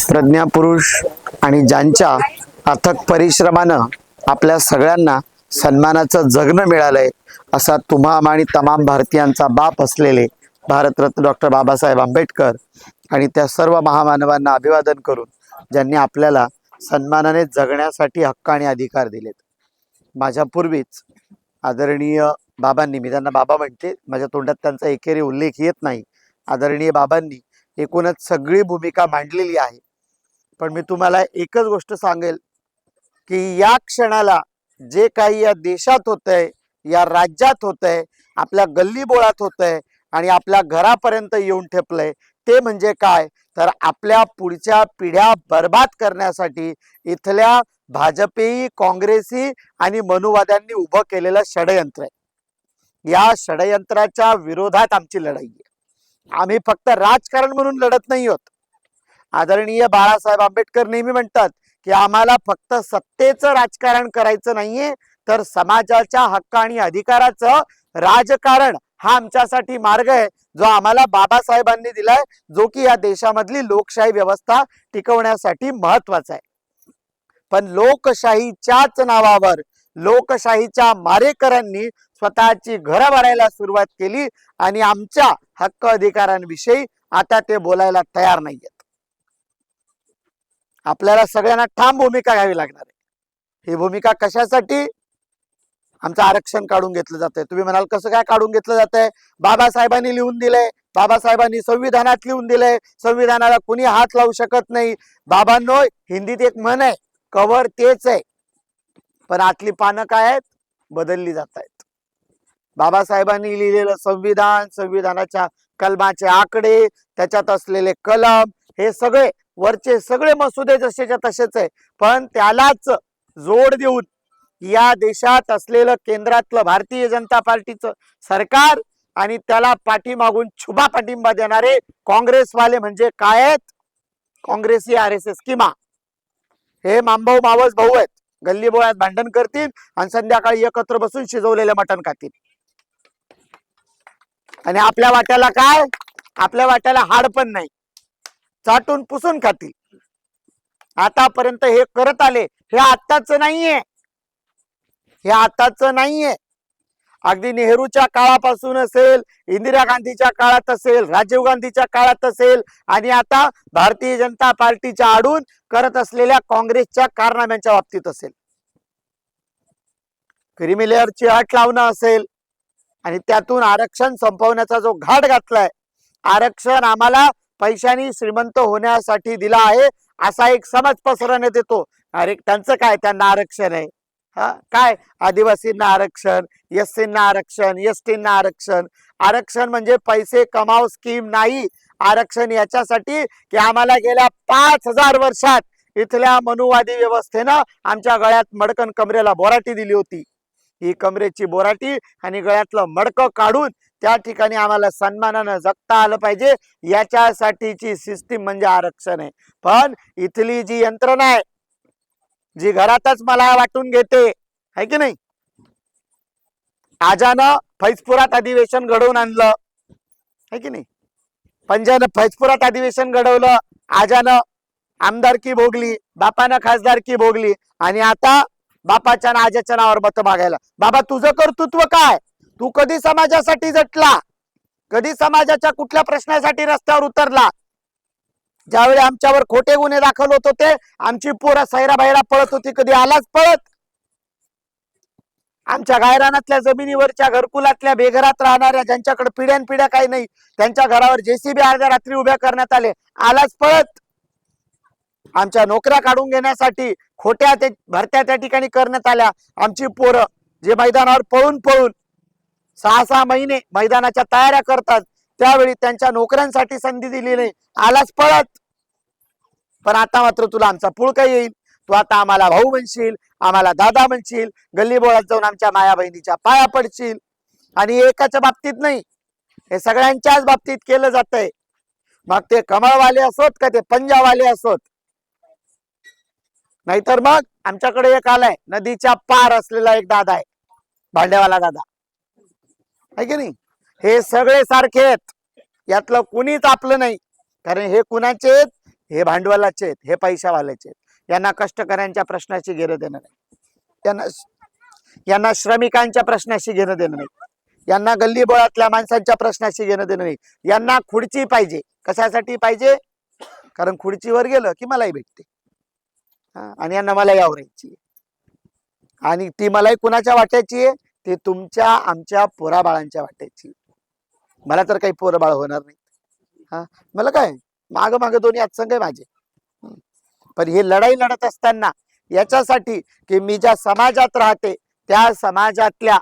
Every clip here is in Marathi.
प्रज्ञापुरुष आणि ज्यांच्या अथक परिश्रमानं आपल्या सगळ्यांना सन्मानाचं जगणं मिळालंय, असा तुम्हा आणि तमाम भारतीयांचा बाप असलेले भारतरत्न डॉक्टर बाबासाहेब आंबेडकर आणि त्या सर्व महामानवांना अभिवादन करून ज्यांनी आपल्याला सन्मानाने जगण्यासाठी हक्क आणि अधिकार दिलेत. माझ्या पूर्वीच आदरणीय बाबांनी, मी त्यांना बाबा म्हणते, माझ्या तोंडात त्यांचा एकेरी उल्लेख येत नाही, आदरणीय बाबांनी एकूणच सगळी भूमिका मांडलेली आहे. पण मी तुम्हाला एकच गोष्ट सांगेल की या क्षणाला जे काही या देशात होतंय, या राज्यात होतंय, आपल्या गल्लीबोळात होतंय आणि आपल्या घरापर्यंत येऊन ठेपलंय, ते म्हणजे काय तर आपल्या पुढच्या पिढ्या बर्बाद करण्यासाठी इथल्या भाजपी, काँग्रेसी आणि मनुवाद्यांनी उभं केलेलं षडयंत्र आहे. या षडयंत्राच्या विरोधात आमची लढाई आहे. आम्ही फक्त राजकारण म्हणून लढत नाही आहोत. आदरणीय बाळासाहेब आंबेडकर नेहमी म्हणतात की आम्हाला फक्त सत्तेचं राजकारण करायचं नाहीये, तर समाजाच्या हक्क आणि अधिकाराचं राजकारण हा आमच्यासाठी मार्ग आहे, जो आम्हाला बाबासाहेबांनी दिलाय, जो की या देशामधली लोकशाही व्यवस्था टिकवण्यासाठी महत्वाचा आहे. पण लोकशाहीच्याच नावावर लोकशाहीच्या मारेकरांनी स्वतःची घरं भरायला सुरुवात केली आणि आमच्या हक्क अधिकारांविषयी आता ते बोलायला तयार नाहीयेत. आपल्याला सगळ्यांना ठाम भूमिका घ्यावी लागणार आहे. ही भूमिका कशासाठी? आमचं आरक्षण काढून घेतलं जातंय. तुम्ही म्हणाल कसं काय काढून घेतलं जातंय? बाबासाहेबांनी लिहून दिलंय, बाबासाहेबांनी संविधानात लिहून दिलंय, संविधानाला कुणी हात लावू शकत नाही. बाबांनो, हिंदीत एक म्हण आहे, कवर तेच आहे पण आतली पानं काय आहेत, बदलली जात आहेत. बाबासाहेबांनी लिहिलेलं संविधान, संविधानाच्या कलमाचे आकडे, त्याच्यात असलेले कलम, हे सगळे वरचे सगळे मसुदे जसेच्या तसेच आहे. पण त्यालाच जोड देऊन या देशात असलेलं केंद्रातलं भारतीय जनता पार्टीचं सरकार आणि त्याला पाठीमागून छुबा पाठिंबा देणारे काँग्रेसवाले म्हणजे काय आहेत? काँग्रेसी RSS किमा हे मांभाऊ मावस भाऊ आहेत. गल्लीबोळ्यात भांडण करतील आणि संध्याकाळी एकत्र बसून शिजवलेलं मटण खातील. आणि आपल्या वाट्याला काय? आपल्या वाट्याला हाड पण नाही, चाटून पुसून खातील. आतापर्यंत हे करत आले. हे आताच नाहीये, हे आताच नाहीये. अगदी नेहरूच्या काळापासून असेल, इंदिरा गांधीच्या काळात असेल, राजीव गांधीच्या काळात असेल आणि आता भारतीय जनता पार्टीच्या आडून करत असलेल्या काँग्रेसच्या कारनाम्यांच्या बाबतीत असेल. क्रीमी लेअरची अट लावणं असेल आणि त्यातून आरक्षण संपवण्याचा जो घाट घातलाय, आरक्षण आम्हाला पैशानी श्रीमंत होण्यासाठी दिला आहे असा एक समज पसरवण्यात येतो. अरे त्यांचं काय, त्यांना आरक्षण आहे. काय आदिवासींना आरक्षण, एससींना आरक्षण, एसटींना आरक्षण. आरक्षण म्हणजे पैसे कमाव स्कीम नाही. आरक्षण याच्यासाठी की आम्हाला गेल्या 5000 वर्षात इथल्या मनुवादी व्यवस्थेनं आमच्या गळ्यात मडकन कमरेला बोराटी दिली होती. ही कमरेची बोराटी आणि गळ्यातलं मडकं काढून त्या ठिकाणी आम्हाला सन्मानानं जगता आलं पाहिजे, याच्यासाठीची सिस्टीम म्हणजे आरक्षण आहे. पण इथली जी यंत्रणा आहे, जी घरातच मला वाटून घेते, आहे की नाही, आजानं फैजपुरात अधिवेशन घडवून आणलं, आहे की नाही, पंजानं फैजपुरात अधिवेशन घडवलं, आजानं आमदारकी भोगली, बापानं खासदारकी भोगली आणि आता बापाच्या ना आजाच्या नावावर मत मागायला. बाबा तुझं कर्तृत्व काय? तू कधी समाजासाठी झटला? कधी समाजाच्या कुठल्या प्रश्नासाठी रस्त्यावर उतरला? ज्यावेळी आमच्यावर खोटे गुन्हे दाखल होत होते, आमची पोरं सैरा बाहेरा पळत होती, कधी आलाच पळत? आमच्या गायरानातल्या जमिनीवरच्या घरकुलातल्या बेघरात राहणाऱ्या ज्यांच्याकडे पिढ्यान पिढ्या काही नाही, त्यांच्या घरावर JCB अर्ध्या रात्री उभ्या करण्यात आले, आलाच पळत? आमच्या नोकऱ्या काढून घेण्यासाठी खोट्या भरत्या त्या ठिकाणी करण्यात आल्या. आमची पोरं जे मैदानावर पळून पळून 6-6 महिने मैदानाच्या तयाऱ्या करतात, त्यावेळी त्यांच्या नोकऱ्यांसाठी संधी दिली नाही, आलाच पळत. पण आता मात्र तुला आमचा पुळका येईल, तू आता आम्हाला भाऊ म्हणशील, आम्हाला दादा म्हणशील, गल्लीबोळात जाऊन आमच्या माया बहिणीच्या पाया पडशील. आणि एकाच्या बाबतीत नाही, हे सगळ्यांच्याच बाबतीत केलं जातंय. मग ते कमळवाले असोत का ते पंजावाले असोत. नाहीतर मग आमच्याकडे एक आलाय, नदीच्या पार असलेला एक दादा आहे, भांड्यावाला दादा, आहे की नाही. हे सगळे सारखे आहेत, यातलं कुणीच आपलं नाही. कारण हे कुणाचे आहेत? हे भांडवलाचे आहेत, हे पैशावाल्याचे आहेत. यांना कष्टकऱ्यांच्या प्रश्नाशी घेणं देणं नाही. यांना यांना श्रमिकांच्या प्रश्नाशी घेणं देणं नाही. यांना गल्ली बोळातल्या माणसांच्या प्रश्नाशी घेणं देणं नाही. यांना खुर्ची पाहिजे. कशासाठी पाहिजे? कारण खुर्चीवर गेलं की मलाही भेटते. आणि यांना मलाही आवरायची. आणि ती मलाही कुणाच्या वाट्याची आहे? ती तुमच्या आमच्या पोराबाळांच्या वाट्याची. मला तर काही पोरबाळ होणार नाही. मला काय माग माग दोन्ही हातसंग आहे माझे. पण ही लढाई लढत असताना याच्यासाठी की मी ज्या समाजात राहते त्या समाजातल्या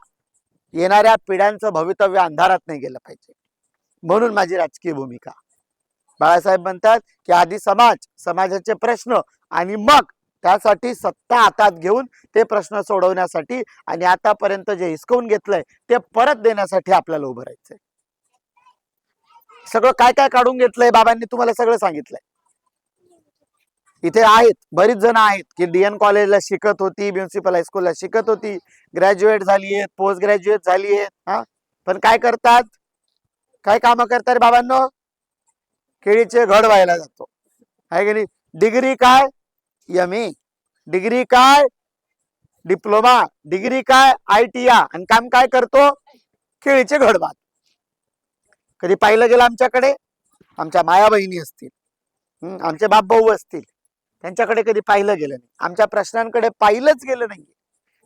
येणाऱ्या पिढ्यांचं भवितव्य अंधारात नाही गेलं पाहिजे, म्हणून माझी राजकीय भूमिका. बाळासाहेब म्हणतात की आधी समाजाचे प्रश्न आणि मग त्यासाठी सत्ता हातात घेऊन ते प्रश्न सोडवण्यासाठी आणि आतापर्यंत जे हिसकवून घेतलंय ते परत देण्यासाठी आपल्याला उभं राहायचंय. सगळं काय काय काढून घेतलंय बाबांनी तुम्हाला सगळं सांगितलंय. इथे आहेत बरीच जण आहेत की डीएन कॉलेजला शिकत होती, म्युन्सिपल हायस्कूलला शिकत होती, ग्रॅज्युएट झाली आहेत, पोस्ट ग्रॅज्युएट झाली आहेत. पण काय करतात? काय कामं करतात रे बाबांनो? केळीचे घड व्हायला जातो आहे की नाही. डिग्री काय? MA. डिग्री काय? डिप्लोमा. डिग्री काय? ITI. आणि काम काय करतो? केळीचे घड बांध. कधी पाहिलं गेलं आमच्याकडे? आमच्या माया बहिणी असतील, आमचे बाप भाऊ असतील, त्यांच्याकडे कधी पाहिलं गेलं नाही. आमच्या प्रश्नांकडे पाहिलंच गेलं नाहीये.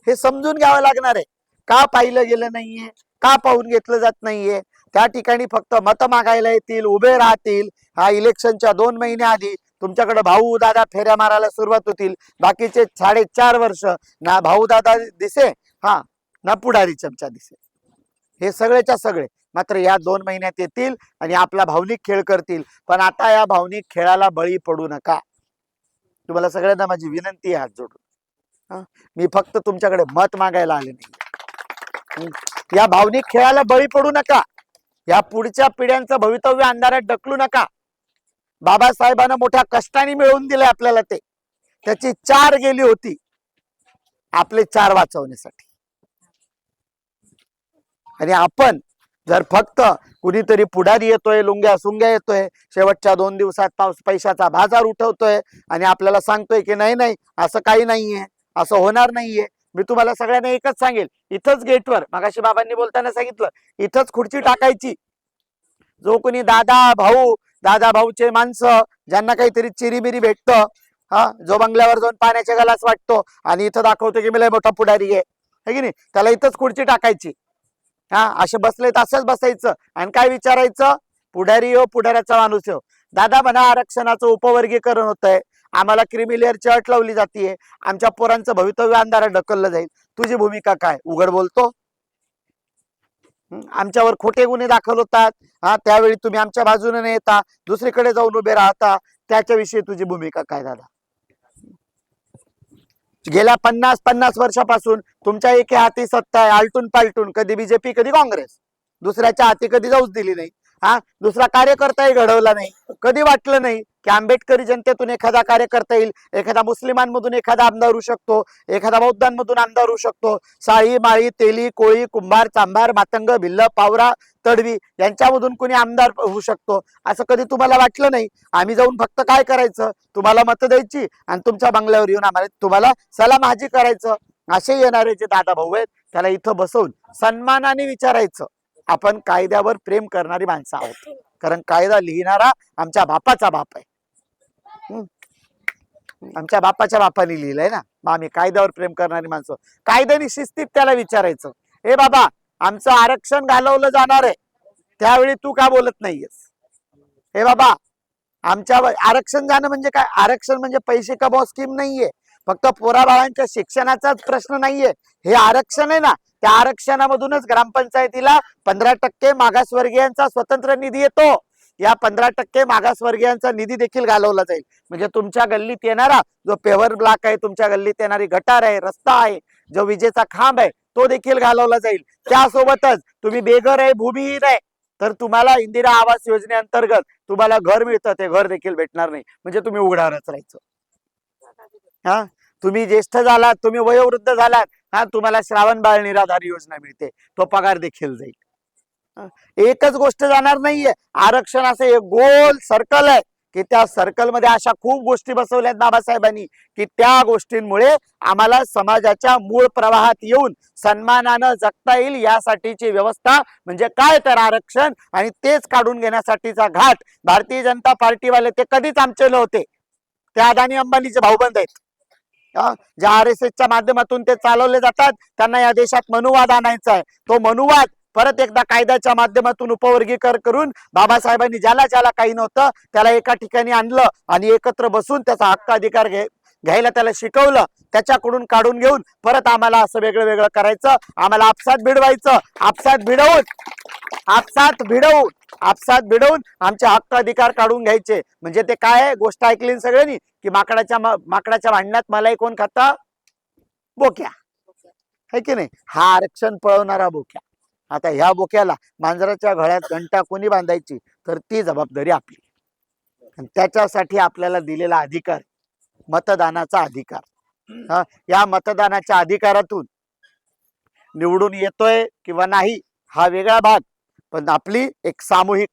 हे समजून घ्यावं लागणार आहे. का पाहिलं गेलं नाहीये? का पाहून घेतलं जात नाहीये? त्या ठिकाणी फक्त मत मागायला येतील, उभे राहतील. इलेक्शनच्या 2 महिने आधी तुमच्याकडे भाऊ दादा फेऱ्या मारायला सुरुवात होतील. बाकीचे 4.5 वर्ष ना भाऊ दादा दिसे ना पुढारी चमचा दिसे. हे सगळेच्या सगळे मात्र या 2 महिन्यात येतील आणि आपला भावनिक खेळ करतील. पण आता या भावनिक खेळाला बळी पडू नका. तुम्हाला सगळ्यांना माझी विनंती आहे हात जोडून. मी फक्त तुमच्याकडे मत मागायला आले नाही. या भावनिक खेळाला बळी पडू नका. या पुढच्या पिढ्यांचं भवितव्य अंधारात ढकलू नका. बाबासाहेबांना मोठ्या कष्टाने मिळवून दिले आपल्याला ते. त्याची 4 गेली होती आपले 4 वाचवण्यासाठी. आणि आपण जर फक्त कुणीतरी पुढारी येतोय, लुंग्या सुंग्या येतोय, शेवटच्या 2 दिवसात पैशाचा बाजार उठवतोय आणि आपल्याला सांगतोय की नाही नाही असं काही नाहीये, असं होणार नाहीये. मी तुम्हाला सगळ्यांना एकच सांगेल, इथंच गेटवर मगाशी बाबांनी बोलताना सांगितलं, इथंच खुर्ची टाकायची. जो कोणी दादा भाऊचे माणसं ज्यांना काहीतरी चिरीमिरी भेटतं, जो बंगल्यावर जाऊन पाण्याच्या गलास वाटतो आणि इथं दाखवतो की मला मोठा पुढारी आहे की नाही, त्याला इथंच खुर्ची टाकायची. असे बसले असंच बसायचं आणि काय विचारायचं? पुढारी हो, पुढाऱ्याचा माणूस हो. दादा म्हणा आरक्षणाचं उपवर्गीकरण होतंय, आम्हाला क्रिमिलेअरची अट लावली जाते, आमच्या पोरांचं भवितव्य अंधारात ढकललं जाईल. तुझी भूमिका काय? उघड बोलतो. आमच्यावर खोटे गुन्हे दाखल होतात, त्यावेळी तुम्ही आमच्या बाजूने न येता दुसरीकडे जाऊन उभे राहता. त्याच्याविषयी तुझी भूमिका काय दादा? गेल्या 50 वर्षापासून तुमच्या एके हाती सत्ता आहे, आलटून पालटून, कधी बीजेपी कधी काँग्रेस, दुसऱ्याच्या हाती कधी जाऊच दिली नाही. दुसरा कार्यकर्ताही घडवला नाही. कधी वाटलं नाही की आंबेडकरी जनतेतून एखादा कार्यकर्ता येईल, एखादा मुस्लिमांमधून एखादा आमदार होऊ शकतो, एखादा बौद्धांमधून आमदार होऊ शकतो, साळी माळी तेली कोळी कुंभार चांभार मातंग भिल्ल पावरा तडवी यांच्यामधून कोणी आमदार होऊ शकतो, असं कधी तुम्हाला वाटलं नाही. आम्ही जाऊन फक्त काय करायचं? तुम्हाला मतं द्यायची आणि तुमच्या बंगल्यावर येऊन आम्हाला तुम्हाला सलाम हाजी करायचं. असे येणारे जे दादा भाऊ आहेत त्याला इथं बसवून सन्मानाने विचारायचं, आपण कायद्यावर प्रेम करणारी माणसं आहोत, कारण कायदा लिहिणारा आमच्या बापाचा बाप आहे. आमच्या बापाच्या बापाने लिहिलंय ना, मग आम्ही कायद्यावर प्रेम करणारी माणसं. कायद्याने शिस्तीत त्याला विचारायचं, हे बाबा आमचं आरक्षण घालवलं जाणार आहे, त्यावेळी तू का बोलत नाहीयेस? हे बाबा आमच्या आरक्षण जाणं म्हणजे काय? आरक्षण म्हणजे पैसे कमाव स्कीम नाहीये, फक्त पोराबाळांच्या शिक्षणाचाच प्रश्न नाहीये. हे आरक्षण आहे ना, त्या आरक्षणामधूनच ग्रामपंचायतीला 15% मागासवर्गीयांचा स्वतंत्र निधी येतो. या 15% मागासवर्गीयांचा निधी देखील घालवला जाईल. म्हणजे तुमच्या गल्लीत येणारा जो पेव्हर ब्लॉक आहे, तुमच्या गल्लीत येणारी गटार आहे, रस्ता आहे, जो विजेचा खांब आहे, तो देखील घालवला जाईल. त्यासोबतच तुम्ही बेघर आहे, भूमिहीन आहे, तर तुम्हाला इंदिरा आवास योजनेअंतर्गत तुम्हाला घर मिळतं, ते घर देखील भेटणार नाही. म्हणजे तुम्ही उघड्यावरच राहायचं. तुम्ही ज्येष्ठ झालात, तुम्ही वयोवृद्ध झालात, तुम्हाला श्रावण बाळ निराधार योजना मिळते, तो पगार देखील जाईल. एकच गोष्ट जाणार नाहीये. आरक्षण असं एक गोल सर्कल आहे की त्या सर्कल मध्ये अशा खूप गोष्टी बसवल्यात बाबासाहेबांनी की त्या गोष्टींमुळे आम्हाला समाजाच्या मूळ प्रवाहात येऊन सन्मानानं जगता येईल यासाठीची व्यवस्था म्हणजे काय तर आरक्षण, आणि तेच काढून घेण्यासाठीचा घाट भारतीय जनता पार्टीवाले ते कधीच आमचे नव्हते. ते अदानी अंबानीचे भाऊबंद आहेत. ज्या RSSच्या माध्यमातून ते चालवले जातात त्यांना या देशात मनुवाद आणायचा आहे. तो मनुवाद परत एकदा कायद्याच्या माध्यमातून उपवर्गीकरण करून बाबासाहेबांनी ज्याला ज्याला काही नव्हतं त्याला एका ठिकाणी आणलं आणि एकत्र बसून त्याचा हक्क अधिकार घ्यायला त्याला शिकवलं. त्याच्याकडून काढून घेऊन परत आम्हाला असं वेगळं वेगळं करायचं, आम्हाला आपसात भिडवायचं, आपसात भिडवून आमचे हक्क अधिकार काढून घ्यायचे. म्हणजे ते काय आहे, गोष्ट ऐकली सगळ्यांनी की माकडाच्या भांडणात मलाही कोण खाता? बोक्या, है की नाही? हा आरक्षण पळवणारा बोक्या. आता ह्या बोक्याला मांजराच्या गळ्यात घंटा कोणी बांधायची, तर ती जबाबदारी आपली. आणि त्याच्यासाठी आपल्याला दिलेला अधिकार मतदानाचा अधिकार. या मतदानाच्या अधिकारातून निवडून येतोय किंवा नाही हा वेगळा भाग, पण आपली एक सामूहिक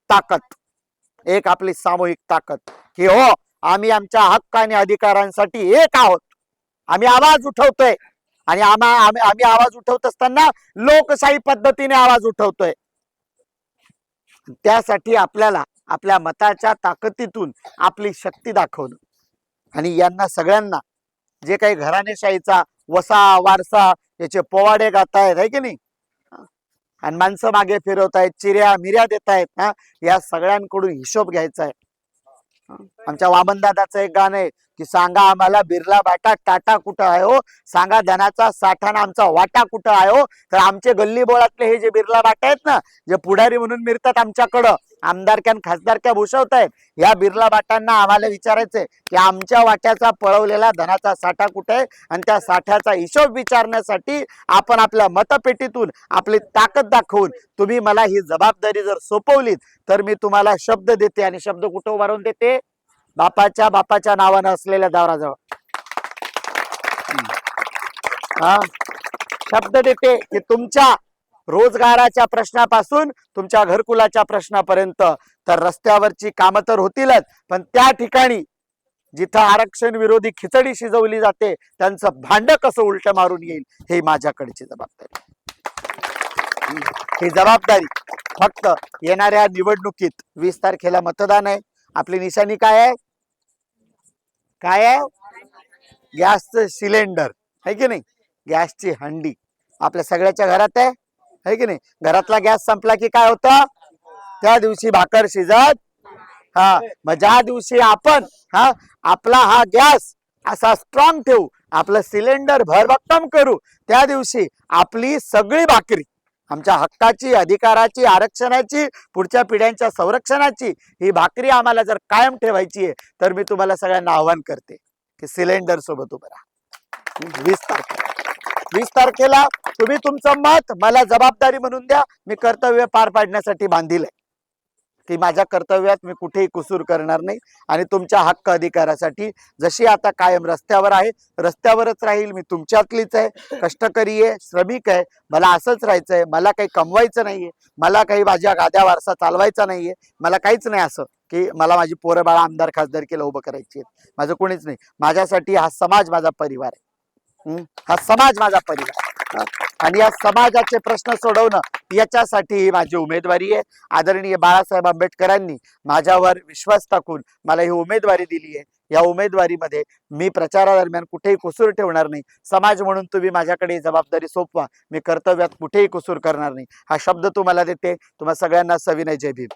ताकद की हो आम्ही आमच्या हक्क आणि अधिकारांसाठी एक आहोत. आम्ही आवाज उठवतोय आणि आम्ही आवाज उठवत असताना लोकशाही पद्धतीने आवाज उठवतोय. त्यासाठी आपल्याला आपल्या मताच्या ताकदीतून आपली शक्ती दाखवणं आणि यांना सगळ्यांना जे काही घराणेशाहीचा वसा वारसा याचे पोवाडे गातायत, है की नाही, आणि माणसं मागे फिरवतायत, चिऱ्या मिऱ्या देतायत, या सगळ्यांकडून हिशोब घ्यायचा आहे. आमच्या वामनदादाचं एक गाणं आहे की सांगा आम्हाला बिर्ला बाटा टाटा कुठं आहे हो, सांगा धनाचा साठाना आमचा वाटा कुठं आहे हो. तर आमचे गल्ली बोळातले हे जे बिर्ला बाटा आहेत ना, जे पुढारी म्हणून मिरतात आमच्याकडं, आमदारक्या खासदारक्या भूषवतायत, या बिर्ला बाटांना आम्हाला विचारायचंय की आमच्या वाट्याचा पळवलेला धनाचा साठा कुठे आहे, आणि त्या साठ्याचा हिशोब विचारण्यासाठी आपण आपल्या मतपेटीतून आपली ताकद दाखवून तुम्ही मला ही जबाबदारी जर सोपवलीत तर मी तुम्हाला शब्द देते. आणि शब्द कुठं उभारून देते? बापाच्या नावानं असलेल्या दाराजवळ शब्द देते की तुमच्या रोजगाराच्या प्रश्नापासून तुमच्या घरकुलाच्या प्रश्नापर्यंत तर रस्त्यावरची कामं तर होतीलच, पण त्या ठिकाणी जिथं आरक्षण विरोधी खिचडी शिजवली जाते त्यांचं भांड कसं उलट मारून येईल हे माझ्याकडची जबाबदारी. ही जबाबदारी फक्त येणाऱ्या निवडणुकीत 20 तारखेला मतदान आहे. आपली निशाणी काय आहे? गॅसचं सिलेंडर, है की नाही, गॅसची हंडी आपल्या सगळ्याच्या घरात आहे की नाही. घरातला गॅस संपला की काय होतं? त्या दिवशी भाकर शिजत. मग ज्या दिवशी आपण आपला हा गॅस असा स्ट्रॉंग ठेवू, आपलं सिलेंडर भरभक्कम करू, त्या दिवशी आपली सगळी भाकरी आमच्या हक्काची, अधिकाराची, आरक्षणाची, पुढच्या पिढ्यांच्या संरक्षणाची ही भाकरी आम्हाला जर कायम ठेवायची आहे तर मी तुम्हाला सगळ्यांना आवाहन करते की सिलेंडर सोबत उभं राहा. 20 तारखेला तुम्ही तुमचं मत मला जबाबदारी म्हणून द्या. मी कर्तव्य पार पाडण्यासाठी बांधील आहे की माझ्या कर्तव्यात मी कुठेही कुसूर करणार नाही आणि तुमच्या हक्क अधिकारासाठी जशी आता कायम रस्त्यावर आहे रस्त्यावरच राहील. मी तुमच्यातलीच आहे, कष्टकरी आहे, श्रमिक आहे, मला असंच राहायचंय. मला काही कमवायचं नाहीये, मला काही माझ्या गाद्या वारसा चालवायचा नाहीये, मला काहीच नाही असं की मला माझी पोरं बाळा आमदार खासदार केलं उभं करायची आहेत. माझं कोणीच नाही. माझ्यासाठी हा समाज माझा परिवार आहे. हा समाज माझा परिवार आणि या समाजाचे प्रश्न सोडवणं याच्यासाठी ही माझी उमेदवारी आहे. आदरणीय बाळासाहेब आंबेडकरांनी माझ्यावर विश्वास टाकून मला ही उमेदवारी दिली आहे. या उमेदवारीमध्ये मी प्रचारादरम्यान कुठेही कुसूर ठेवणार नाही. समाज म्हणून तुम्ही माझ्याकडे जबाबदारी सोपवा, मी कर्तव्यात कुठेही कुसूर करणार नाही हा शब्द तुम्हाला देते. तुम्हा सगळ्यांना सविनय जय भीम.